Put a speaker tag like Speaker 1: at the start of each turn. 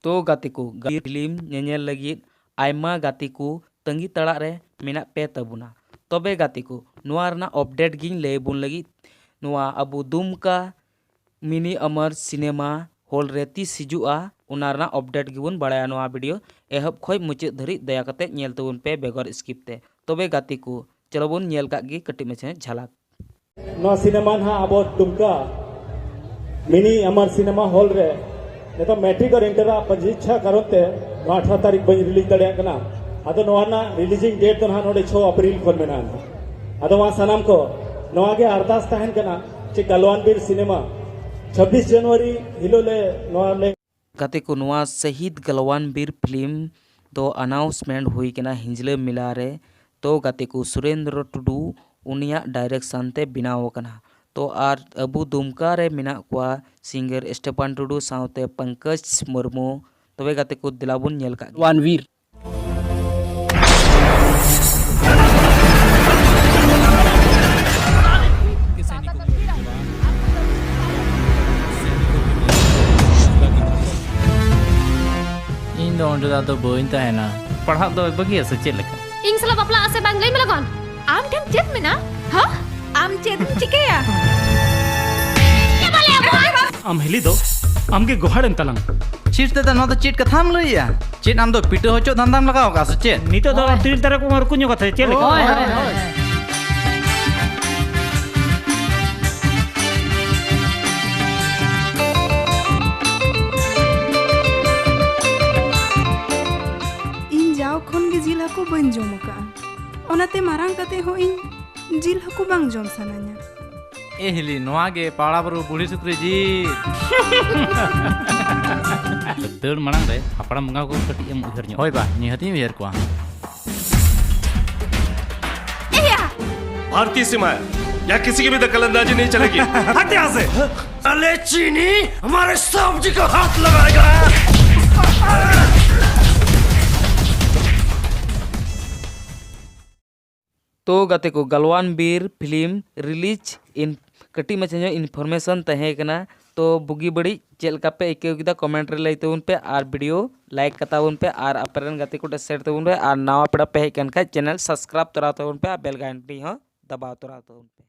Speaker 1: तो गाते को फिल्म नेनेल लगित आयमा गाते को तंगी तड़ाग रे मेनाग पे तबुना। तबे गाते को नोआ रना अपडेट गिन लैबुन लगित नोआ अबु दुमका मिनी अमर सिनेमा हॉल रे तीस हिजुआ उना रना अपडेट गिबुन बड़ाया नोआ वीडियो एहब खोय मुचाद धरी दया कते नेल तबुन पे बेगर स्किप ते। तबे गाते को चलो बुन नेल काग गी कटि मचे झलक
Speaker 2: नोआ सिनेमा हा अबो दुमका मिनी अमर सिनेमा हॉल रे नेतो मैट्रिक और इंटर पंजीच्छा करोते 18 तारीख बन रिलीज दड़िया कना अदो नोआ ना रिलीजिंग डेट तो ना नोडे 6 अप्रैल खन मेना अदो वा सनाम को नोआ गे अरदास तहन कना चे गलवान बीर सिनेमा 26 जनवरी हिलोले नोआ ले
Speaker 1: गाते को नोआ शहीद गलवान बीर फिल्म तो अनाउंसमेंट हुई कना हिंजले मिला रे तो गाते को सुरेंद्र टुडू उनिया डायरेक्शन ते बिनाव कना तो आर अबु दुमका रे मिना कुआ सिंगर स्टेफान टुडू साउते पंकज मुर्मू तबे गाते को दिलाबुन नेल का वानवीर
Speaker 3: इन दो ओंडे दा तो बोइन तहना पढ़ा दो बगिया से चेल लेका
Speaker 4: ᱤᱧ ᱥᱟᱞᱟᱜ ᱵᱟᱯᱞᱟ ᱟᱥᱮ ᱵᱟᱝ ᱞᱟᱹᱭ ᱢᱮ ᱞᱚᱜᱚᱱ ᱟᱢ ᱴᱷᱮᱱ ᱪᱮᱫ ᱢᱮᱱᱟᱜ ᱦᱟ ᱟᱢ ᱪᱮᱫ ᱮᱢ ᱪᱤᱠᱟᱹᱭᱟ
Speaker 5: आम हिली दो आमगे गोहाड़न तलंग
Speaker 3: चीट ते ना तो चीट कथाम लइया चीट आम दो पिटो होचो धंधाम लगाओ का से चेत
Speaker 5: नितो दो तिल तरह को मरकुño कथे चेल लेका
Speaker 6: जिल हकू बन जम का ओनाते मारांग कते हो इन जिल हकू बांग जम सना냐
Speaker 3: ए हिली नोआ गे पाड़ा बरु बुढ़ी सुकरी जी दर मनांग रे हपड़ा मंगा को कटी एम उहर न्यो होय बा निहती उहर को
Speaker 7: भारतीय सीमा है या किसी की भी दखलंदाजी नहीं चलेगी
Speaker 5: हट यहाँ से
Speaker 7: अले चीनी हमारे सब्जी को हाथ लगाएगा
Speaker 1: तो गाते को गलवान बीर फिल्म रिलीज इन कटी मचे इन्फॉर्मेशन तहे कना तो बुगी बड़ी चेलका पे इके किदा कमेंट रे लई तबुन पे आर वीडियो लाइक कताबुन पे आर अपरन गाते को शेयर तबुन पे आर नवा पेड़ा पे हेकन का चैनल सब्सक्राइब तोरा तबुन पे बेल घंटी हो दबाव तोरा तबुन पे।